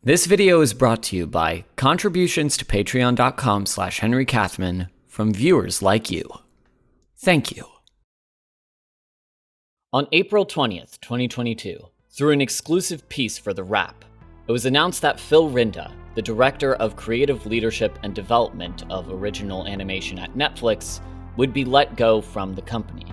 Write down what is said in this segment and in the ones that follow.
This video is brought to you by contributions to patreon.com/Henry Kathman from viewers like you. Thank you. On April 20th, 2022, through an exclusive piece for The Wrap, it was announced that Phil Rinda, the Director of Creative Leadership and Development of Original Animation at Netflix, would be let go from the company.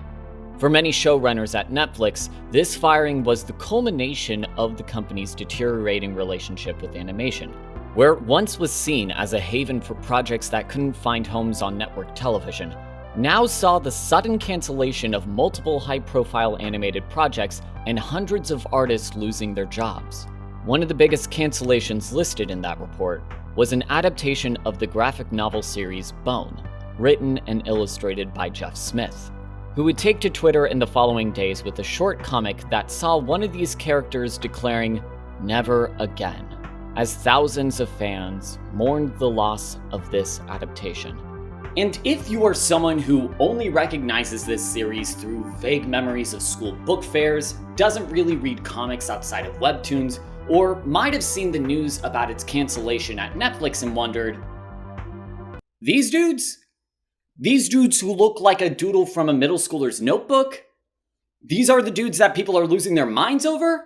For many showrunners at Netflix, this firing was the culmination of the company's deteriorating relationship with animation, where it once was seen as a haven for projects that couldn't find homes on network television, now saw the sudden cancellation of multiple high-profile animated projects and hundreds of artists losing their jobs. One of the biggest cancellations listed in that report was an adaptation of the graphic novel series Bone, written and illustrated by Jeff Smith, who would take to Twitter in the following days with a short comic that saw one of these characters declaring, "Never again," as thousands of fans mourned the loss of this adaptation. And if you are someone who only recognizes this series through vague memories of school book fairs, doesn't really read comics outside of webtoons, or might have seen the news about its cancellation at Netflix and wondered, These dudes who look like a doodle from a middle schooler's notebook? These are the dudes that people are losing their minds over?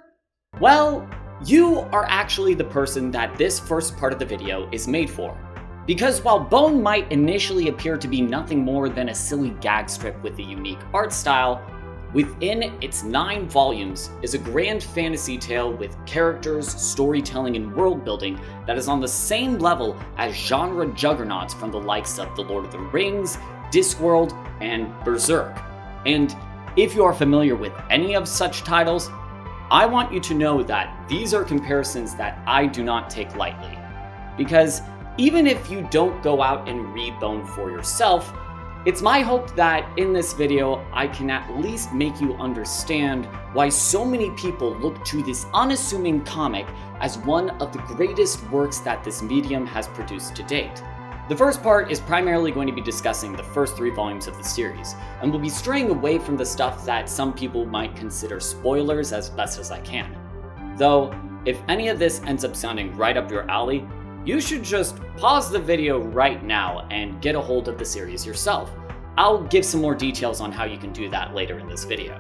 Well, you are actually the person that this first part of the video is made for. Because while Bone might initially appear to be nothing more than a silly gag strip with a unique art style, within its 9 volumes is a grand fantasy tale with characters, storytelling, and world building that is on the same level as genre juggernauts from the likes of The Lord of the Rings, Discworld, and Berserk. And if you are familiar with any of such titles, I want you to know that these are comparisons that I do not take lightly. Because even if you don't go out and read Bone for yourself, it's my hope that in this video, I can at least make you understand why so many people look to this unassuming comic as one of the greatest works that this medium has produced to date. The first part is primarily going to be discussing the first 3 volumes of the series, and will be straying away from the stuff that some people might consider spoilers as best as I can. Though, if any of this ends up sounding right up your alley, you should just pause the video right now and get a hold of the series yourself. I'll give some more details on how you can do that later in this video.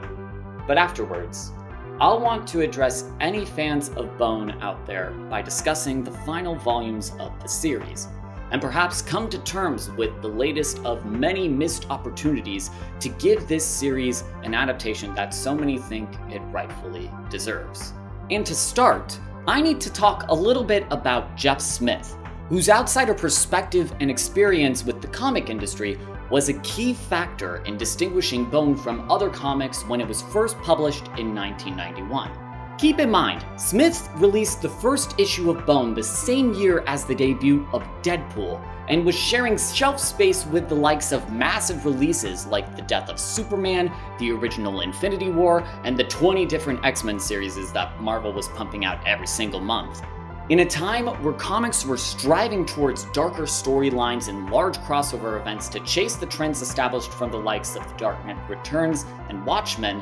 But afterwards, I'll want to address any fans of Bone out there by discussing the final volumes of the series, and perhaps come to terms with the latest of many missed opportunities to give this series an adaptation that so many think it rightfully deserves. And to start, I need to talk a little bit about Jeff Smith, whose outsider perspective and experience with the comic industry was a key factor in distinguishing Bone from other comics when it was first published in 1991. Keep in mind, Smith released the first issue of Bone the same year as the debut of Deadpool, and was sharing shelf space with the likes of massive releases like The Death of Superman, the original Infinity War, and the 20 different X-Men series that Marvel was pumping out every single month. In a time where comics were striving towards darker storylines and large crossover events to chase the trends established from the likes of The Dark Knight Returns and Watchmen,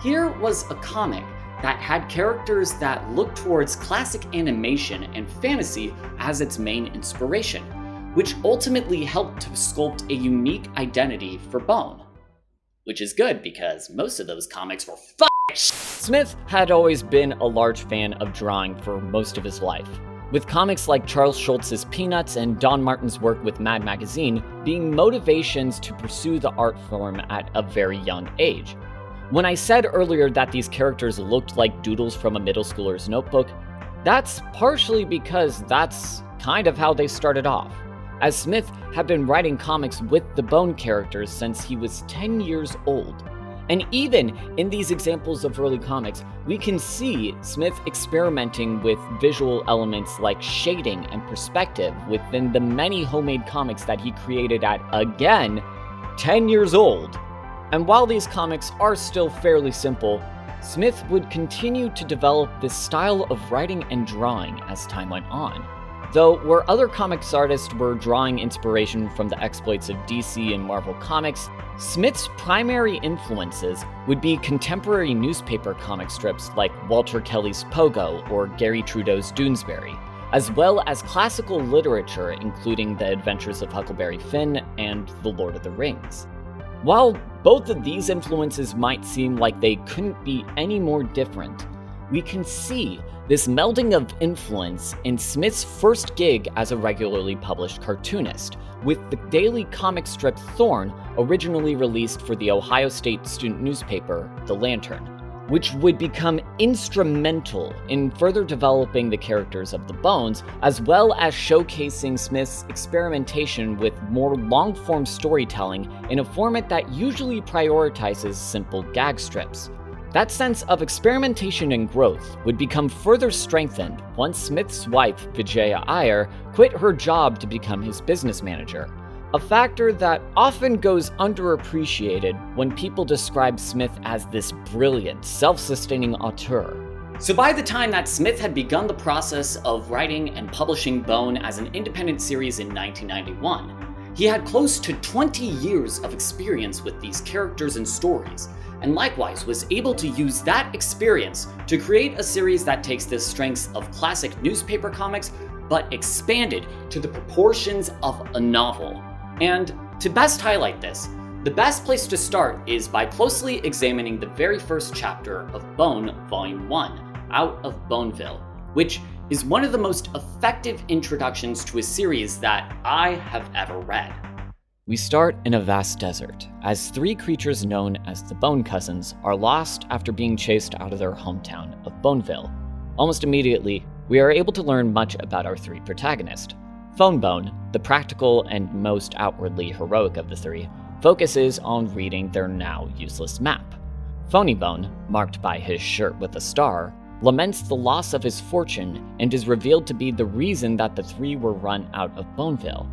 here was a comic that had characters that looked towards classic animation and fantasy as its main inspiration, which ultimately helped to sculpt a unique identity for Bone. Which is good, because most of those comics were Smith had always been a large fan of drawing for most of his life, with comics like Charles Schulz's Peanuts and Don Martin's work with Mad Magazine being motivations to pursue the art form at a very young age. When I said earlier that these characters looked like doodles from a middle schooler's notebook, that's partially because that's kind of how they started off, as Smith had been writing comics with the Bone characters since he was 10 years old. And even in these examples of early comics, we can see Smith experimenting with visual elements like shading and perspective within the many homemade comics that he created at, again, 10 years old. And while these comics are still fairly simple, Smith would continue to develop this style of writing and drawing as time went on. Though where other comics artists were drawing inspiration from the exploits of DC and Marvel Comics, Smith's primary influences would be contemporary newspaper comic strips like Walter Kelly's Pogo or Gary Trudeau's Doonesbury, as well as classical literature including The Adventures of Huckleberry Finn and The Lord of the Rings. While both of these influences might seem like they couldn't be any more different, we can see this melding of influence in Smith's first gig as a regularly published cartoonist, with the daily comic strip Thorn originally released for the Ohio State student newspaper, The Lantern, which would become instrumental in further developing the characters of the Bones, as well as showcasing Smith's experimentation with more long-form storytelling in a format that usually prioritizes simple gag strips. That sense of experimentation and growth would become further strengthened once Smith's wife, Vijaya Iyer, quit her job to become his business manager, a factor that often goes underappreciated when people describe Smith as this brilliant, self-sustaining auteur. So by the time that Smith had begun the process of writing and publishing Bone as an independent series in 1991, he had close to 20 years of experience with these characters and stories, and likewise was able to use that experience to create a series that takes the strengths of classic newspaper comics, but expanded to the proportions of a novel. And to best highlight this, the best place to start is by closely examining the very first chapter of Bone Volume 1, Out of Boneville, which is one of the most effective introductions to a series that I have ever read. We start in a vast desert, as three creatures known as the Bone Cousins are lost after being chased out of their hometown of Boneville. Almost immediately, we are able to learn much about our three protagonists. Phonebone, the practical and most outwardly heroic of the three, focuses on reading their now useless map. Phonybone, marked by his shirt with a star, laments the loss of his fortune and is revealed to be the reason that the three were run out of Boneville.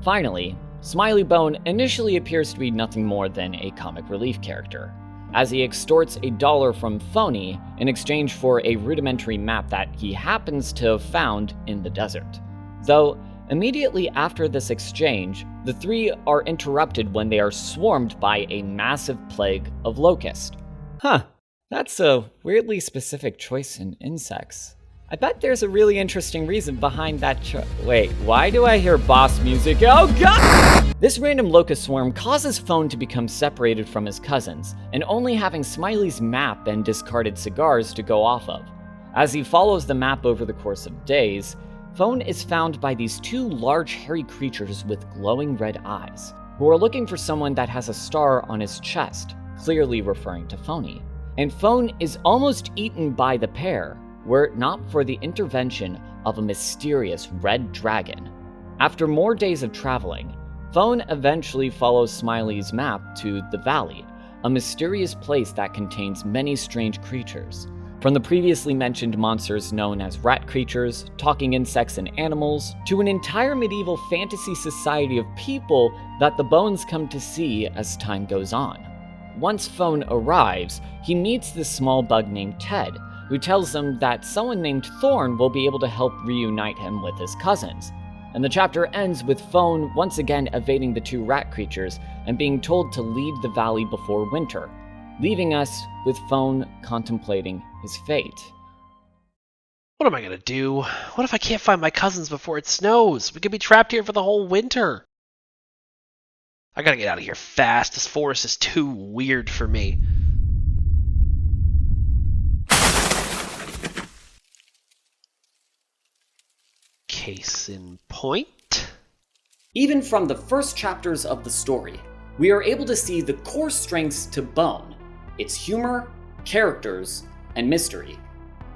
Finally, Smiley-Bone initially appears to be nothing more than a comic relief character, as he extorts $1 from Phony in exchange for a rudimentary map that he happens to have found in the desert. Though, immediately after this exchange, the three are interrupted when they are swarmed by a massive plague of locusts. That's a weirdly specific choice in insects. I bet there's a really interesting reason behind that Wait, why do I hear boss music? Oh god! This random locust swarm causes Phone to become separated from his cousins, and only having Smiley's map and discarded cigars to go off of. As he follows the map over the course of days, Phone is found by these two large hairy creatures with glowing red eyes, who are looking for someone that has a star on his chest, clearly referring to Phony. And Phone is almost eaten by the pair, were it not for the intervention of a mysterious red dragon. After more days of traveling, Phone eventually follows Smiley's map to the Valley, a mysterious place that contains many strange creatures. From the previously mentioned monsters known as rat creatures, talking insects and animals, to an entire medieval fantasy society of people that the Bones come to see as time goes on. Once Phone arrives, he meets this small bug named Ted, who tells him that someone named Thorn will be able to help reunite him with his cousins. And the chapter ends with Phone once again evading the two rat creatures and being told to leave the valley before winter, leaving us with Phone contemplating his fate. What am I gonna do? What if I can't find my cousins before it snows? We could be trapped here for the whole winter. I gotta get out of here fast. This forest is too weird for me. Case in point. Even from the first chapters of the story, we are able to see the core strengths to Bone, its humor, characters, and mystery.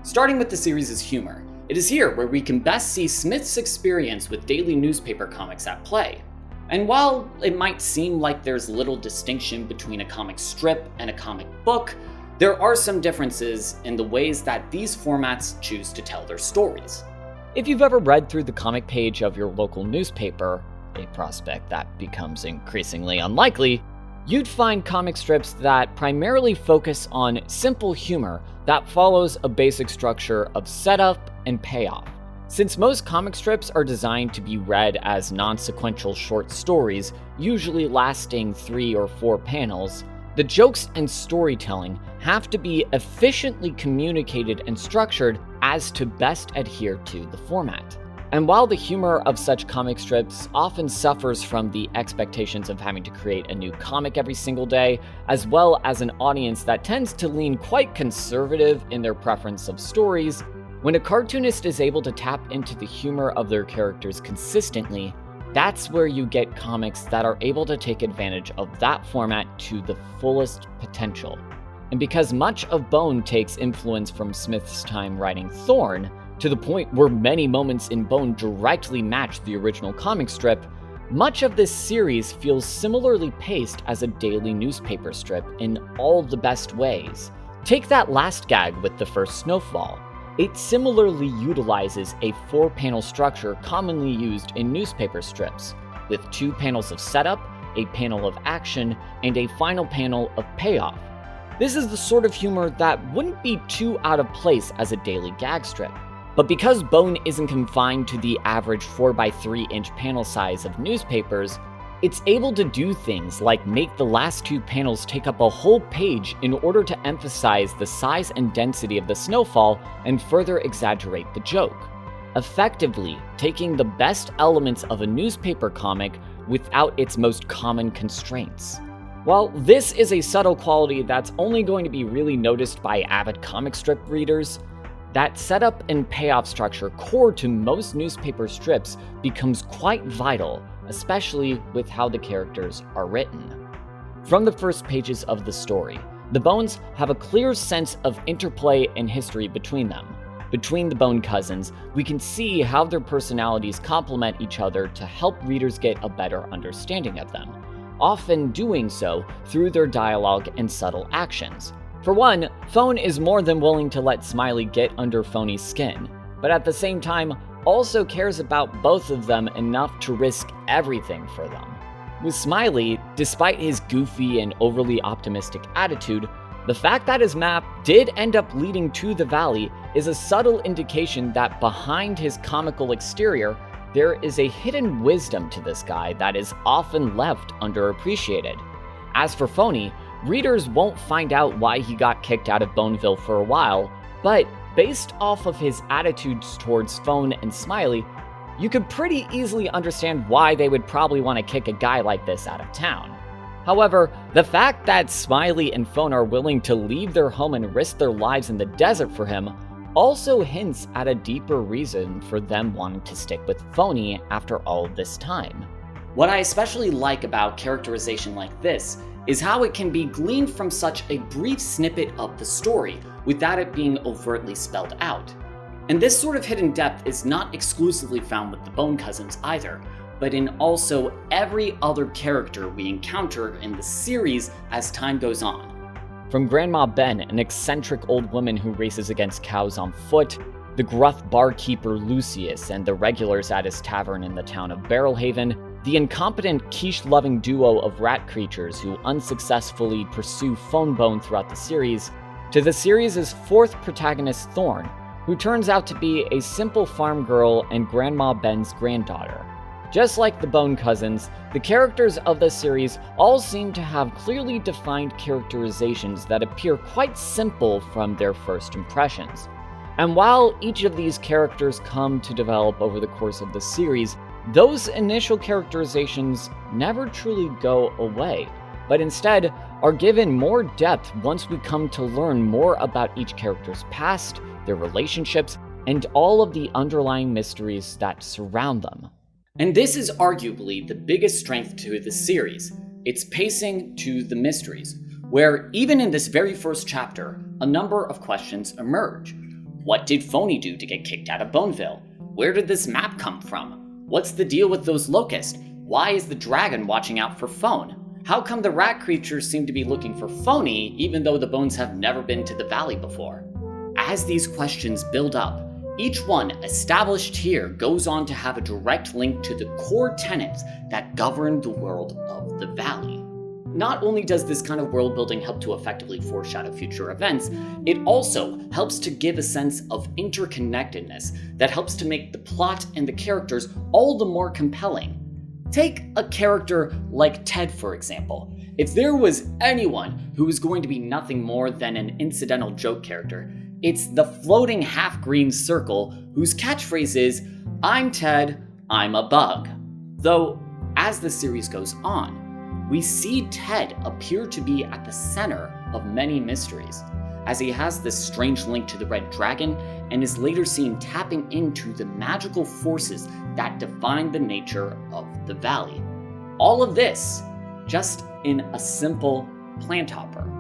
Starting with the series' humor, it is here where we can best see Smith's experience with daily newspaper comics at play. And while it might seem like there's little distinction between a comic strip and a comic book, there are some differences in the ways that these formats choose to tell their stories. If you've ever read through the comic page of your local newspaper, a prospect that becomes increasingly unlikely, you'd find comic strips that primarily focus on simple humor that follows a basic structure of setup and payoff. Since most comic strips are designed to be read as non-sequential short stories, usually lasting 3 or 4 panels, the jokes and storytelling have to be efficiently communicated and structured as to best adhere to the format. And while the humor of such comic strips often suffers from the expectations of having to create a new comic every single day, as well as an audience that tends to lean quite conservative in their preference of stories, when a cartoonist is able to tap into the humor of their characters consistently, that's where you get comics that are able to take advantage of that format to the fullest potential. And because much of Bone takes influence from Smith's time writing Thorn, to the point where many moments in Bone directly match the original comic strip, much of this series feels similarly paced as a daily newspaper strip in all the best ways. Take that last gag with the first snowfall. It similarly utilizes a 4-panel structure commonly used in newspaper strips, with 2 panels of setup, a panel of action, and a final panel of payoff. This is the sort of humor that wouldn't be too out of place as a daily gag strip. But because Bone isn't confined to the average 4x3-inch panel size of newspapers, it's able to do things like make the last 2 panels take up a whole page in order to emphasize the size and density of the snowfall and further exaggerate the joke, effectively taking the best elements of a newspaper comic without its most common constraints. While this is a subtle quality that's only going to be really noticed by avid comic strip readers, that setup and payoff structure core to most newspaper strips becomes quite vital, especially with how the characters are written. From the first pages of the story, the Bones have a clear sense of interplay and history between them. Between the Bone cousins, we can see how their personalities complement each other to help readers get a better understanding of them, often doing so through their dialogue and subtle actions. For one, Phone is more than willing to let Smiley get under Phony's skin, but at the same time also cares about both of them enough to risk everything for them. With Smiley, despite his goofy and overly optimistic attitude, the fact that his map did end up leading to the valley is a subtle indication that behind his comical exterior, there is a hidden wisdom to this guy that is often left underappreciated. As for Phony, readers won't find out why he got kicked out of Boneville for a while, but based off of his attitudes towards Phone and Smiley, you could pretty easily understand why they would probably want to kick a guy like this out of town. However, the fact that Smiley and Phone are willing to leave their home and risk their lives in the desert for him also hints at a deeper reason for them wanting to stick with Phony after all this time. What I especially like about characterization like this is how it can be gleaned from such a brief snippet of the story without it being overtly spelled out. And this sort of hidden depth is not exclusively found with the Bone Cousins either, but in also every other character we encounter in the series as time goes on. From Grandma Ben, an eccentric old woman who races against cows on foot, the gruff barkeeper Lucius and the regulars at his tavern in the town of Barrelhaven, the incompetent quiche-loving duo of rat creatures who unsuccessfully pursue Phonebone throughout the series, to the series' 4th protagonist Thorn, who turns out to be a simple farm girl and Grandma Ben's granddaughter. Just like the Bone Cousins, the characters of the series all seem to have clearly defined characterizations that appear quite simple from their first impressions. And while each of these characters come to develop over the course of the series, those initial characterizations never truly go away, but instead are given more depth once we come to learn more about each character's past, their relationships, and all of the underlying mysteries that surround them. And this is arguably the biggest strength to the series, its pacing to the mysteries, where even in this very first chapter, a number of questions emerge. What did Phony do to get kicked out of Boneville? Where did this map come from? What's the deal with those locusts? Why is the dragon watching out for Phone? How come the rat creatures seem to be looking for Phony even though the Bones have never been to the valley before? As these questions build up, each one established here goes on to have a direct link to the core tenets that govern the world of the valley. Not only does this kind of world building help to effectively foreshadow future events, it also helps to give a sense of interconnectedness that helps to make the plot and the characters all the more compelling. Take a character like Ted, for example. If there was anyone who was going to be nothing more than an incidental joke character, It's the floating half-green circle whose catchphrase is, "I'm Ted, I'm a bug." Though, as the series goes on, we see Ted appear to be at the center of many mysteries, as he has this strange link to the Red Dragon and is later seen tapping into the magical forces that define the nature of the valley. All of this just in a simple plant hopper.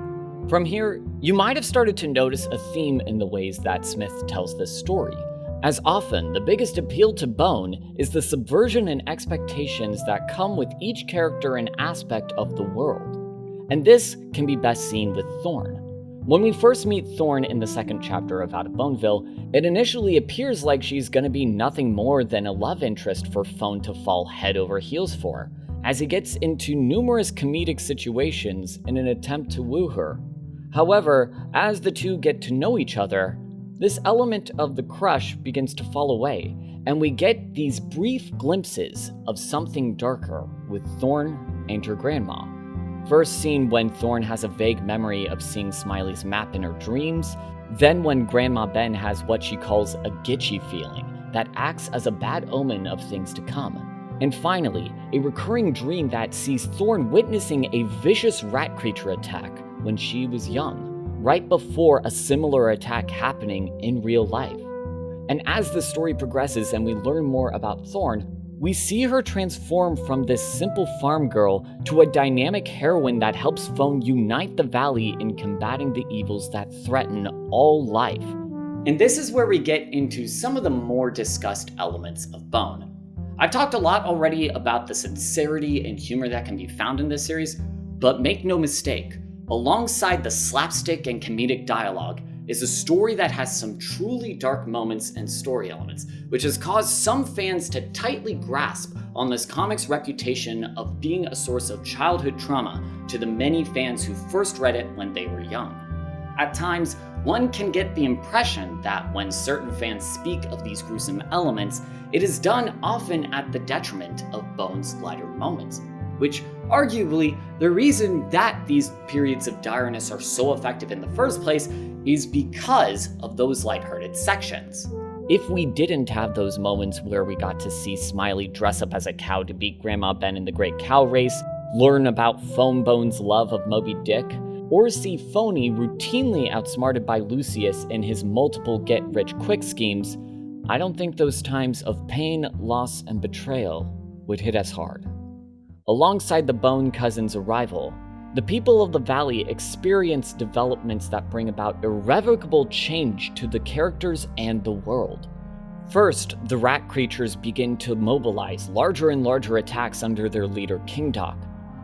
From here, you might have started to notice a theme in the ways that Smith tells this story. As often, the biggest appeal to Bone is the subversion and expectations that come with each character and aspect of the world. And this can be best seen with Thorn. When we first meet Thorn in the second chapter of Out of Boneville, it initially appears like she's gonna be nothing more than a love interest for Fone to fall head over heels for, as he gets into numerous comedic situations in an attempt to woo her. However, as the two get to know each other, this element of the crush begins to fall away, and we get these brief glimpses of something darker with Thorn and her grandma. First seen when Thorn has a vague memory of seeing Smiley's map in her dreams, then when Grandma Ben has what she calls a gitchy feeling that acts as a bad omen of things to come. And finally, a recurring dream that sees Thorn witnessing a vicious rat creature attack when she was young, right before a similar attack happening in real life. And as the story progresses and we learn more about Thorn, we see her transform from this simple farm girl to a dynamic heroine that helps Fone unite the valley in combating the evils that threaten all life. And this is where we get into some of the more discussed elements of Bone. I've talked a lot already about the sincerity and humor that can be found in this series, but make no mistake, alongside the slapstick and comedic dialogue is a story that has some truly dark moments and story elements, which has caused some fans to tightly grasp on this comic's reputation of being a source of childhood trauma to the many fans who first read it when they were young. At times, one can get the impression that when certain fans speak of these gruesome elements, it is done often at the detriment of Bone's lighter moments, which arguably the reason that these periods of direness are so effective in the first place is because of those lighthearted sections. If we didn't have those moments where we got to see Smiley dress up as a cow to beat Grandma Ben in the Great Cow Race, learn about Fone Bone's love of Moby Dick, or see Phony routinely outsmarted by Lucius in his multiple get-rich-quick schemes, I don't think those times of pain, loss, and betrayal would hit as hard. Alongside the Bone cousins' arrival, the people of the valley experience developments that bring about irrevocable change to the characters and the world. First, the rat creatures begin to mobilize larger and larger attacks under their leader King Doc.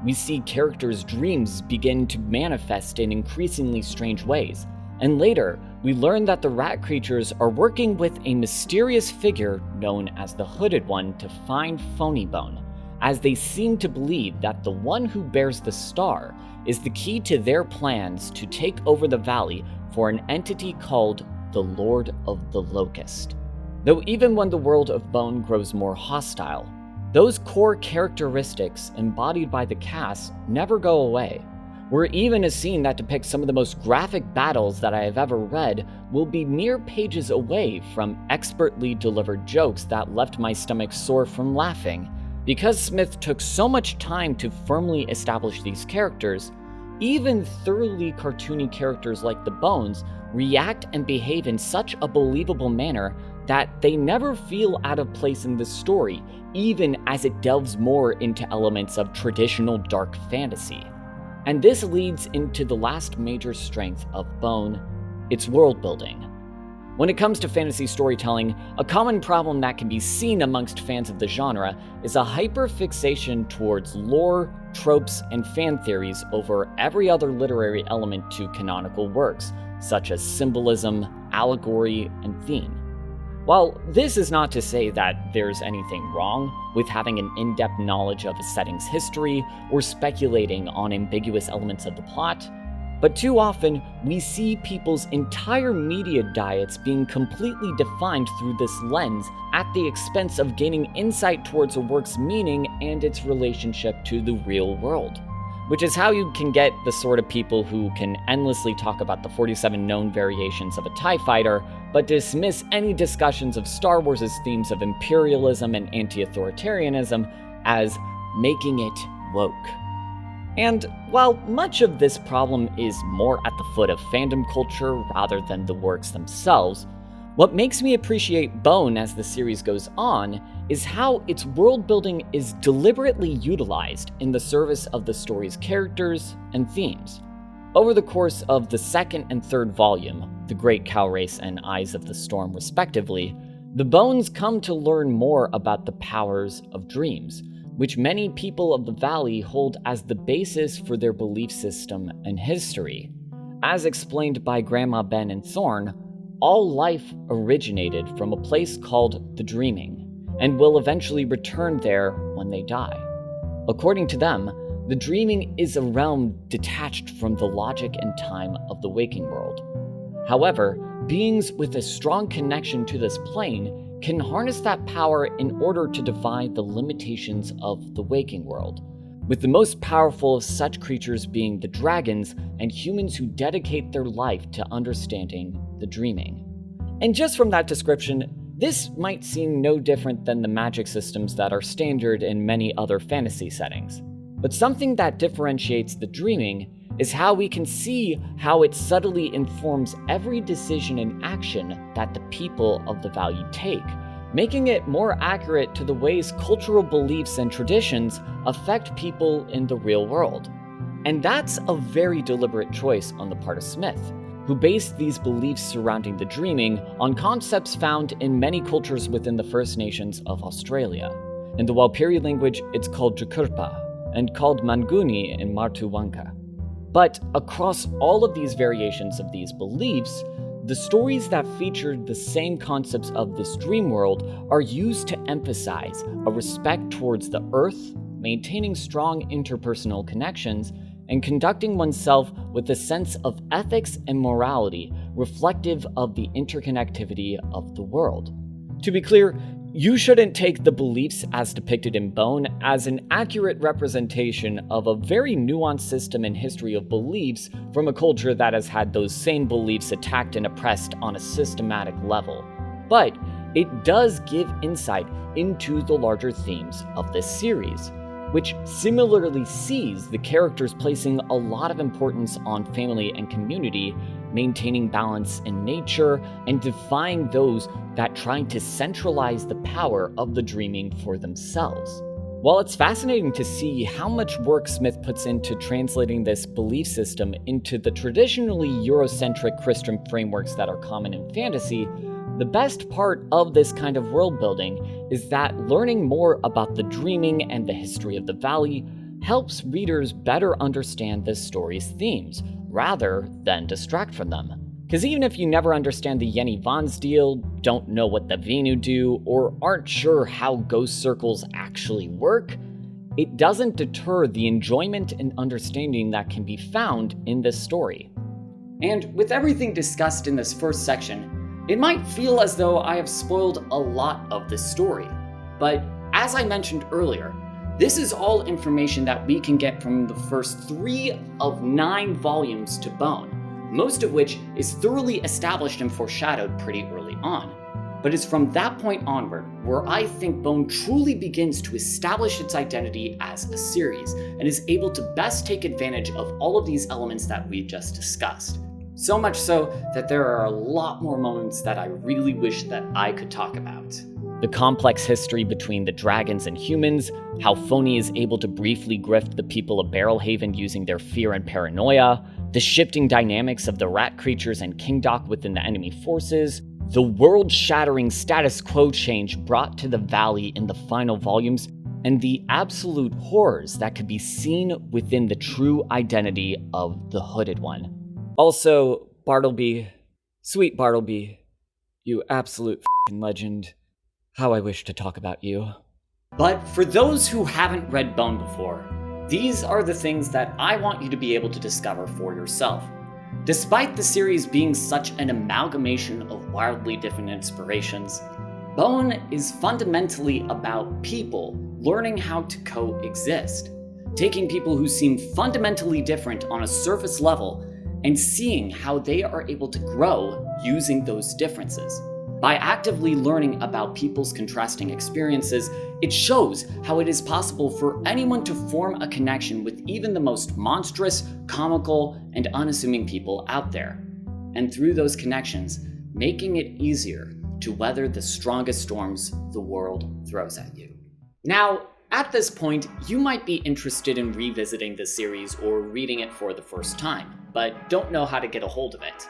We see characters' dreams begin to manifest in increasingly strange ways, and later, we learn that the rat creatures are working with a mysterious figure known as the Hooded One to find Phony Bone, as they seem to believe that the one who bears the star is the key to their plans to take over the valley for an entity called the Lord of the Locust. Though even when the world of Bone grows more hostile, those core characteristics embodied by the cast never go away. Where even a scene that depicts some of the most graphic battles that I have ever read will be mere pages away from expertly delivered jokes that left my stomach sore from laughing. Because Smith took so much time to firmly establish these characters, even thoroughly cartoony characters like the Bones react and behave in such a believable manner that they never feel out of place in the story, even as it delves more into elements of traditional dark fantasy. And this leads into the last major strength of Bone, its world building. When it comes to fantasy storytelling, a common problem that can be seen amongst fans of the genre is a hyperfixation towards lore, tropes, and fan theories over every other literary element to canonical works, such as symbolism, allegory, and theme. While this is not to say that there's anything wrong with having an in-depth knowledge of a setting's history or speculating on ambiguous elements of the plot, but too often we see people's entire media diets being completely defined through this lens at the expense of gaining insight towards a work's meaning and its relationship to the real world. which is how you can get the sort of people who can endlessly talk about the 47 known variations of a TIE fighter, but dismiss any discussions of Star Wars' themes of imperialism and anti-authoritarianism as making it woke. And while much of this problem is more at the foot of fandom culture rather than the works themselves, what makes me appreciate Bone as the series goes on is how its world building is deliberately utilized in the service of the story's characters and themes. Over the course of the second and third volume, The Great Cow Race and Eyes of the Storm respectively, the Bones come to learn more about the powers of dreams, which many people of the Valley hold as the basis for their belief system and history. As explained by Grandma Ben and Thorn, all life originated from a place called the Dreaming, and will eventually return there when they die. According to them, the Dreaming is a realm detached from the logic and time of the waking world. However, beings with a strong connection to this plane can harness that power in order to defy the limitations of the waking world, with the most powerful of such creatures being the dragons and humans who dedicate their life to understanding the Dreaming. And just from that description, this might seem no different than the magic systems that are standard in many other fantasy settings. But something that differentiates the Dreaming is how we can see how it subtly informs every decision and action that the people of the Valley take, making it more accurate to the ways cultural beliefs and traditions affect people in the real world. And that's a very deliberate choice on the part of Smith, who based these beliefs surrounding the Dreaming on concepts found in many cultures within the First Nations of Australia. In the Walpiri language, it's called Jukurpa, and called Manguni in Martuwanka. But across all of these variations of these beliefs, the stories that featured the same concepts of this dream world are used to emphasize a respect towards the earth, maintaining strong interpersonal connections, and conducting oneself with a sense of ethics and morality reflective of the interconnectivity of the world. To be clear, you shouldn't take the beliefs as depicted in Bone as an accurate representation of a very nuanced system and history of beliefs from a culture that has had those same beliefs attacked and oppressed on a systematic level. But it does give insight into the larger themes of this series, which similarly sees the characters placing a lot of importance on family and community, maintaining balance in nature, and defying those that try to centralize the power of the Dreaming for themselves. While it's fascinating to see how much work Smith puts into translating this belief system into the traditionally Eurocentric Christian frameworks that are common in fantasy, the best part of this kind of world building is that learning more about the Dreaming and the history of the Valley helps readers better understand this story's themes, rather than distract from them. Because even if you never understand the Yenny Von's deal, don't know what the Venu do, or aren't sure how ghost circles actually work, it doesn't deter the enjoyment and understanding that can be found in this story. And with everything discussed in this first section, it might feel as though I have spoiled a lot of this story. But as I mentioned earlier, this is all information that we can get from the first 3 of 9 volumes to Bone, most of which is thoroughly established and foreshadowed pretty early on. But it's from that point onward where I think Bone truly begins to establish its identity as a series, and is able to best take advantage of all of these elements that we just discussed. So much so that there are a lot more moments that I really wish that I could talk about. The complex history between the dragons and humans, how Phony is able to briefly grift the people of Barrelhaven using their fear and paranoia, the shifting dynamics of the rat creatures and King Doc within the enemy forces, the world-shattering status quo change brought to the Valley in the final volumes, and the absolute horrors that could be seen within the true identity of the Hooded One. Also, Bartleby, sweet Bartleby, you absolute f***ing legend. How I wish to talk about you. But for those who haven't read Bone before, these are the things that I want you to be able to discover for yourself. Despite the series being such an amalgamation of wildly different inspirations, Bone is fundamentally about people learning how to coexist. taking people who seem fundamentally different on a surface level and seeing how they are able to grow using those differences. By actively learning about people's contrasting experiences, it shows how it is possible for anyone to form a connection with even the most monstrous, comical, and unassuming people out there. And through those connections, making it easier to weather the strongest storms the world throws at you. Now, at this point, you might be interested in revisiting the series or reading it for the first time, but don't know how to get a hold of it.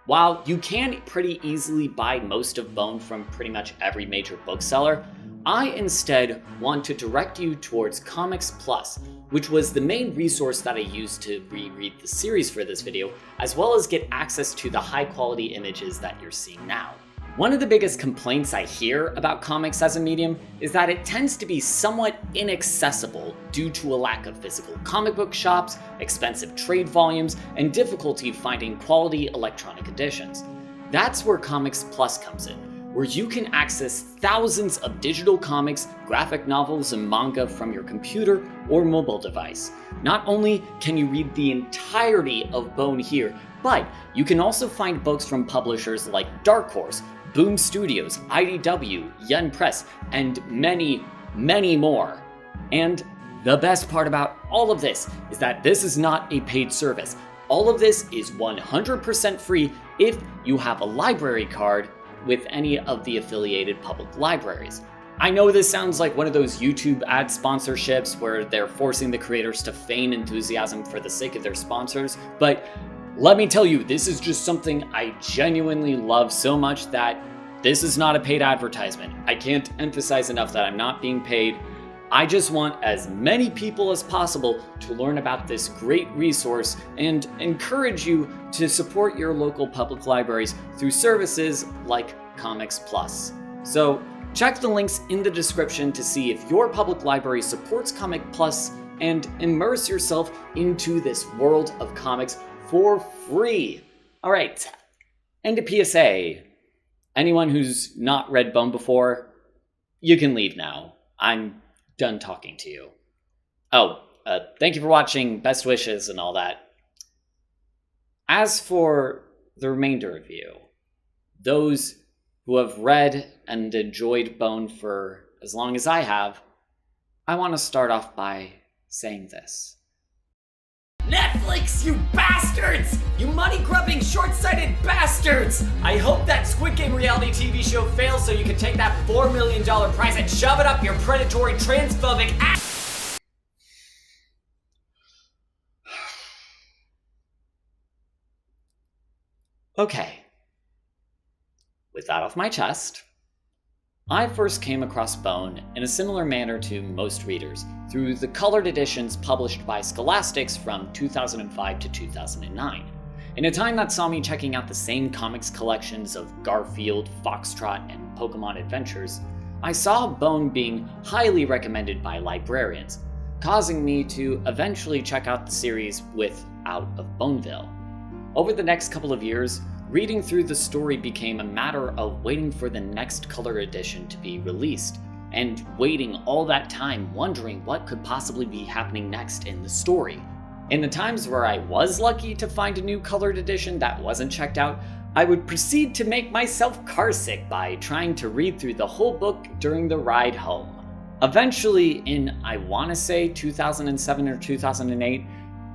While you can pretty easily buy most of Bone from pretty much every major bookseller, I instead want to direct you towards Comics Plus, which was the main resource that I used to reread the series for this video, as well as get access to the high quality images that you're seeing now. One of the biggest complaints I hear about comics as a medium is that it tends to be somewhat inaccessible due to a lack of physical comic book shops, expensive trade volumes, and difficulty finding quality electronic editions. That's where Comics Plus comes in, where you can access thousands of digital comics, graphic novels, and manga from your computer or mobile device. Not only can you read the entirety of Bone here, but you can also find books from publishers like Dark Horse, Boom Studios, IDW, Yen Press, and many, many more. And the best part about all of this is that this is not a paid service. All of this is 100% free if you have a library card with any of the affiliated public libraries. I know this sounds like one of those YouTube ad sponsorships where they're forcing the creators to feign enthusiasm for the sake of their sponsors, but let me tell you, this is just something I genuinely love so much that this is not a paid advertisement. I can't emphasize enough that I'm not being paid. I just want as many people as possible to learn about this great resource and encourage you to support your local public libraries through services like Comics Plus. So check the links in the description to see if your public library supports Comic Plus and immerse yourself into this world of comics for free. All right, and a PSA. Anyone who's not read Bone before, you can leave now. I'm done talking to you. Thank you for watching, best wishes and all that. As for the remainder of you, those who have read and enjoyed Bone for as long as I have, I want to start off by saying this. Netflix, you bastards! You money-grubbing, short-sighted bastards! I hope that Squid Game reality TV show fails so you can take that $4 million prize and shove it up your predatory, transphobic ass! Okay. With that off my chest, I first came across Bone in a similar manner to most readers, through the colored editions published by Scholastics from 2005 to 2009. In a time that saw me checking out the same comics collections of Garfield, Foxtrot, and Pokemon Adventures, I saw Bone being highly recommended by librarians, causing me to eventually check out the series with Out of Boneville. Over the next couple of years, reading through the story became a matter of waiting for the next color edition to be released, and waiting all that time wondering what could possibly be happening next in the story. In the times where I was lucky to find a new colored edition that wasn't checked out, I would proceed to make myself carsick by trying to read through the whole book during the ride home. Eventually, in I want to say 2007 or 2008,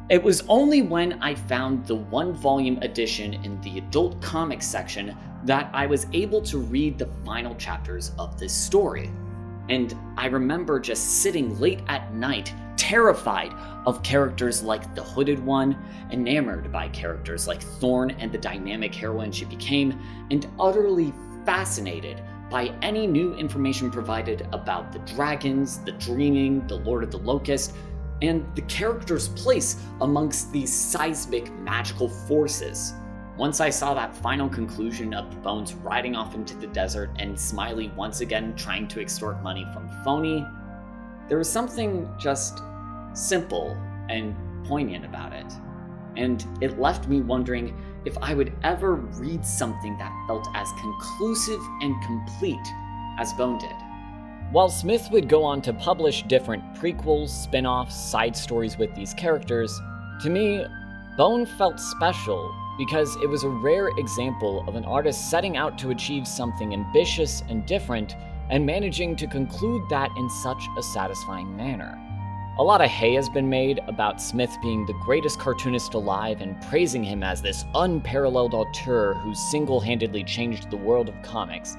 it was only when I found the one-volume edition in the adult comics section that I was able to read the final chapters of this story. And I remember just sitting late at night, terrified of characters like the Hooded One, enamored by characters like Thorn and the dynamic heroine she became, and utterly fascinated by any new information provided about the dragons, the Dreaming, the Lord of the Locust, and the character's place amongst these seismic magical forces. Once I saw that final conclusion of the Bones riding off into the desert and Smiley once again trying to extort money from Phony, there was something just simple and poignant about it. And it left me wondering if I would ever read something that felt as conclusive and complete as Bone did. While Smith would go on to publish different prequels, spin-offs, side stories with these characters, to me, Bone felt special because it was a rare example of an artist setting out to achieve something ambitious and different and managing to conclude that in such a satisfying manner. A lot of hay has been made about Smith being the greatest cartoonist alive and praising him as this unparalleled auteur who single-handedly changed the world of comics.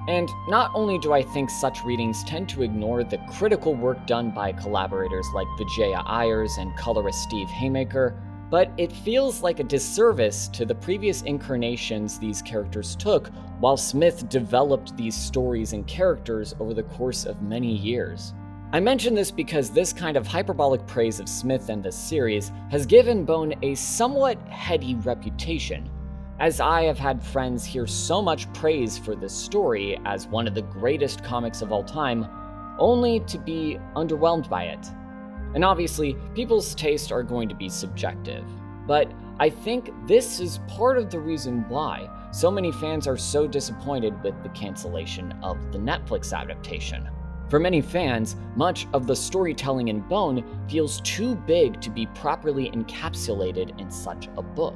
And not only do I think such readings tend to ignore the critical work done by collaborators like Vijaya Ayers and colorist Steve Haymaker, but it feels like a disservice to the previous incarnations these characters took while Smith developed these stories and characters over the course of many years. I mention this because this kind of hyperbolic praise of Smith and this series has given Bone a somewhat heady reputation, as I have had friends hear so much praise for this story as one of the greatest comics of all time, only to be underwhelmed by it. And obviously, people's tastes are going to be subjective, but I think this is part of the reason why so many fans are so disappointed with the cancellation of the Netflix adaptation. For many fans, much of the storytelling in Bone feels too big to be properly encapsulated in such a book.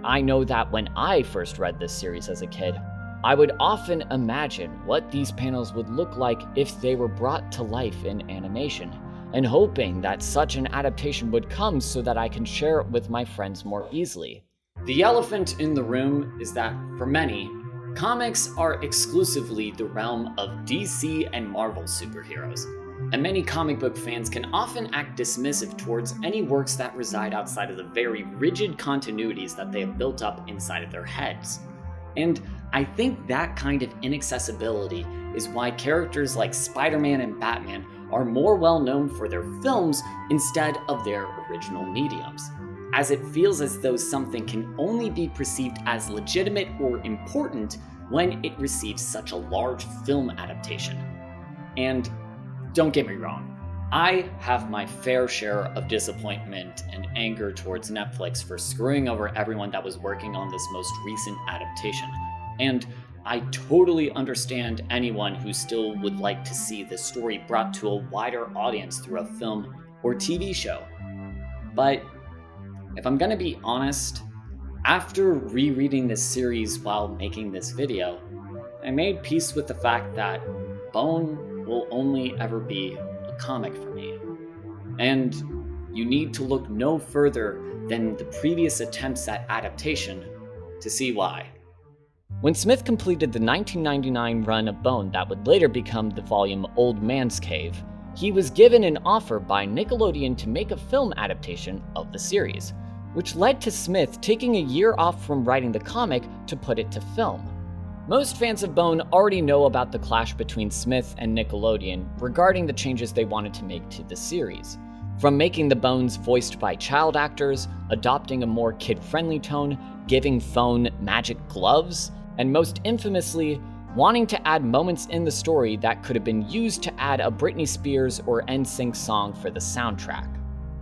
I know that when I first read this series as a kid, I would often imagine what these panels would look like if they were brought to life in animation, and hoping that such an adaptation would come so that I can share it with my friends more easily. The elephant in the room is that, for many, comics are exclusively the realm of DC and Marvel superheroes, and many comic book fans can often act dismissive towards any works that reside outside of the very rigid continuities that they have built up inside of their heads. And I think that kind of inaccessibility is why characters like Spider-Man and Batman are more well known for their films instead of their original mediums, as it feels as though something can only be perceived as legitimate or important when it receives such a large film adaptation. And don't get me wrong, I have my fair share of disappointment and anger towards Netflix for screwing over everyone that was working on this most recent adaptation, and I totally understand anyone who still would like to see this story brought to a wider audience through a film or TV show. But if I'm gonna be honest, after rereading this series while making this video, I made peace with the fact that Bone will only ever be a comic for me. And you need to look no further than the previous attempts at adaptation to see why. When Smith completed the 1999 run of Bone that would later become the volume Old Man's Cave, he was given an offer by Nickelodeon to make a film adaptation of the series, which led to Smith taking a year off from writing the comic to put it to film. Most fans of Bone already know about the clash between Smith and Nickelodeon regarding the changes they wanted to make to the series. From making the Bones voiced by child actors, adopting a more kid-friendly tone, giving Phone magic gloves, and most infamously, wanting to add moments in the story that could have been used to add a Britney Spears or NSYNC song for the soundtrack.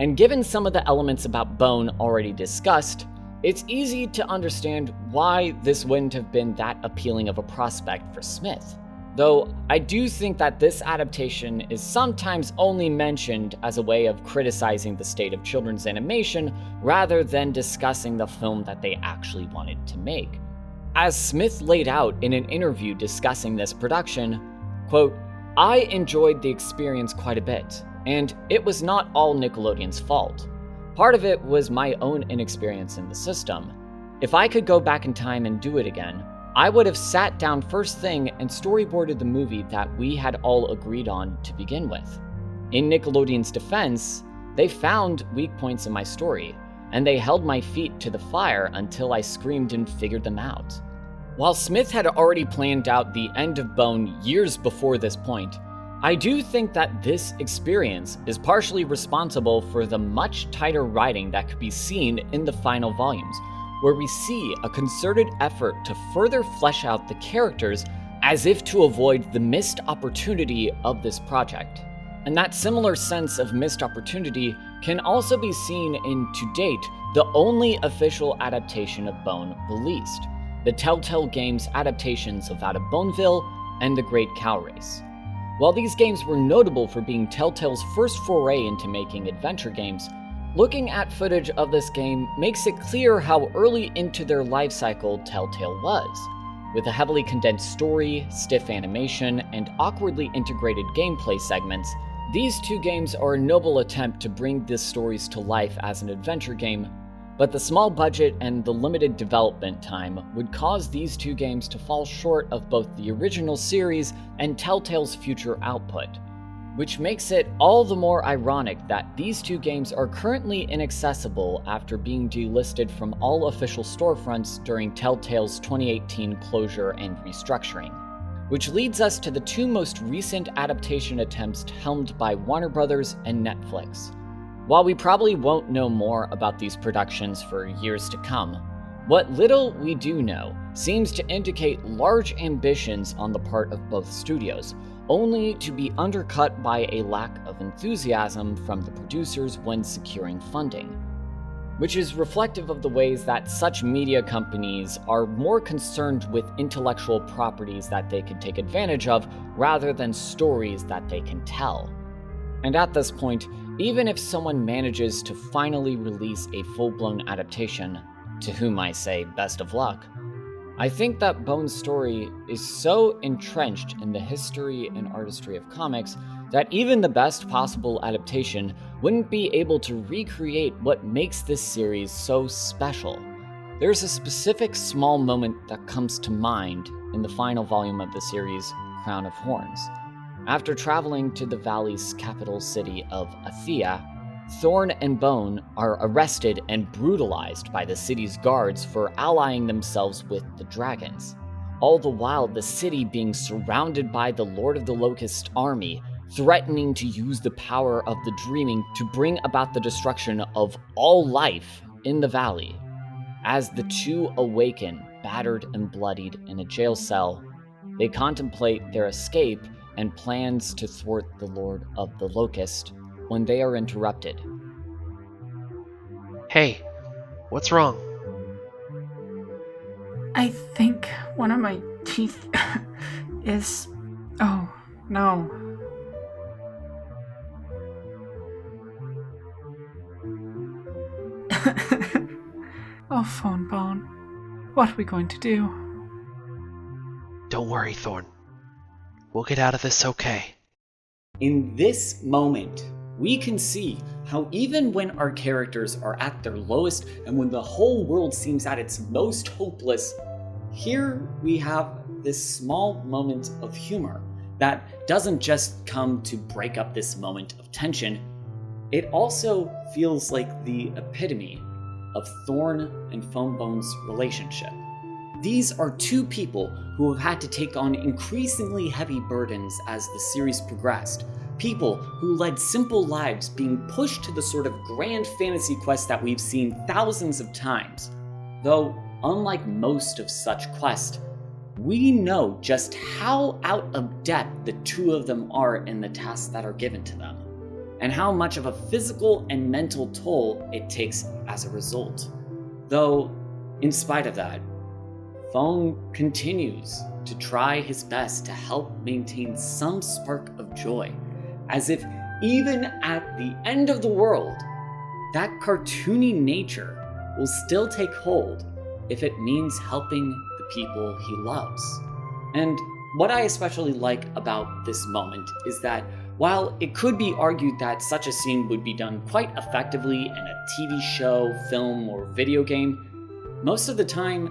And given some of the elements about Bone already discussed, it's easy to understand why this wouldn't have been that appealing of a prospect for Smith. Though I do think that this adaptation is sometimes only mentioned as a way of criticizing the state of children's animation rather than discussing the film that they actually wanted to make. As Smith laid out in an interview discussing this production, quote, "I enjoyed the experience quite a bit, and it was not all Nickelodeon's fault. Part of it was my own inexperience in the system. If I could go back in time and do it again, I would have sat down first thing and storyboarded the movie that we had all agreed on to begin with. In Nickelodeon's defense, they found weak points in my story, and they held my feet to the fire until I screamed and figured them out." While Smith had already planned out the end of Bone years before this point, I do think that this experience is partially responsible for the much tighter writing that could be seen in the final volumes, where we see a concerted effort to further flesh out the characters as if to avoid the missed opportunity of this project. And that similar sense of missed opportunity can also be seen in, to date, the only official adaptation of Bone released, the Telltale Games adaptations of Out of Boneville and The Great Cow Race. While these games were notable for being Telltale's first foray into making adventure games, looking at footage of this game makes it clear how early into their life cycle Telltale was. With a heavily condensed story, stiff animation, and awkwardly integrated gameplay segments, these two games are a noble attempt to bring these stories to life as an adventure game, but the small budget and the limited development time would cause these two games to fall short of both the original series and Telltale's future output, which makes it all the more ironic that these two games are currently inaccessible after being delisted from all official storefronts during Telltale's 2018 closure and restructuring. Which leads us to the two most recent adaptation attempts helmed by Warner Bros. And Netflix. While we probably won't know more about these productions for years to come, what little we do know seems to indicate large ambitions on the part of both studios, only to be undercut by a lack of enthusiasm from the producers when securing funding, which is reflective of the ways that such media companies are more concerned with intellectual properties that they can take advantage of rather than stories that they can tell. And at this point, even if someone manages to finally release a full-blown adaptation, to whom I say best of luck, I think that Bone's story is so entrenched in the history and artistry of comics that even the best possible adaptation wouldn't be able to recreate what makes this series so special. There's a specific small moment that comes to mind in the final volume of the series, Crown of Horns. After traveling to the valley's capital city of Athia, Thorn and Bone are arrested and brutalized by the city's guards for allying themselves with the dragons. All the while, the city being surrounded by the Lord of the Locust army, threatening to use the power of the Dreaming to bring about the destruction of all life in the valley. As the two awaken, battered and bloodied in a jail cell, they contemplate their escape and plans to thwart the Lord of the Locust when they are interrupted. Hey, what's wrong? I think one of my teeth is... Oh, no. Oh, Phone Bone. What are we going to do? Don't worry, Thorn. We'll get out of this okay. In this moment, we can see how even when our characters are at their lowest and when the whole world seems at its most hopeless, here we have this small moment of humor that doesn't just come to break up this moment of tension. It also feels like the epitome of Thorn and Phone Bone's relationship. These are two people who have had to take on increasingly heavy burdens as the series progressed. People who led simple lives being pushed to the sort of grand fantasy quest that we've seen thousands of times. Though, unlike most of such quests, we know just how out of depth the two of them are in the tasks that are given to them, and how much of a physical and mental toll it takes as a result. Though, in spite of that, Phone continues to try his best to help maintain some spark of joy, as if even at the end of the world, that cartoony nature will still take hold if it means helping the people he loves. And what I especially like about this moment is that while it could be argued that such a scene would be done quite effectively in a TV show, film, or video game, most of the time,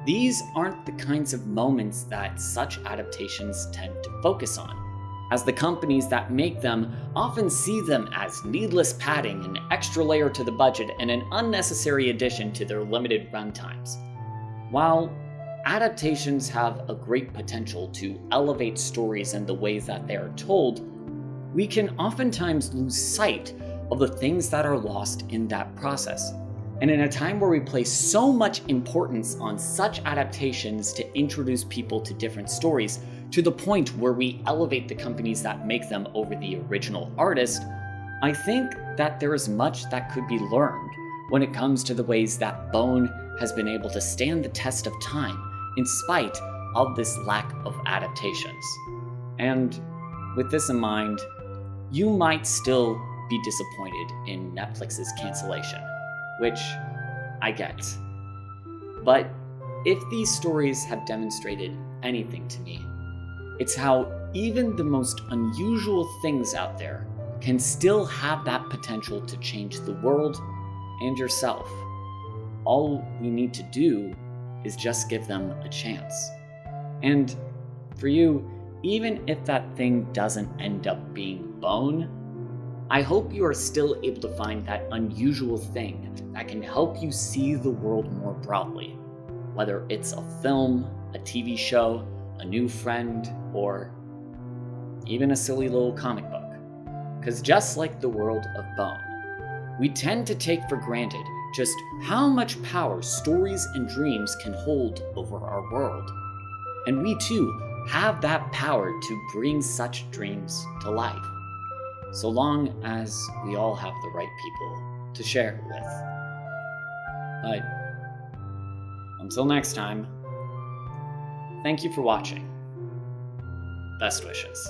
these aren't the kinds of moments that such adaptations tend to focus on, as the companies that make them often see them as needless padding, an extra layer to the budget, and an unnecessary addition to their limited runtimes. While adaptations have a great potential to elevate stories and the ways that they are told, we can oftentimes lose sight of the things that are lost in that process. And in a time where we place so much importance on such adaptations to introduce people to different stories, to the point where we elevate the companies that make them over the original artist, I think that there is much that could be learned when it comes to the ways that Bone has been able to stand the test of time in spite of this lack of adaptations. And with this in mind, you might still be disappointed in Netflix's cancellation, which I get. But if these stories have demonstrated anything to me, it's how even the most unusual things out there can still have that potential to change the world and yourself. All we need to do is just give them a chance. And for you, even if that thing doesn't end up being bone, I hope you are still able to find that unusual thing that can help you see the world more broadly, whether it's a film, a TV show, a new friend, or even a silly little comic book. Because just like the world of Bone, we tend to take for granted just how much power stories and dreams can hold over our world. And we too have that power to bring such dreams to life, so long as we all have the right people to share it with. But until next time, thank you for watching. Best wishes.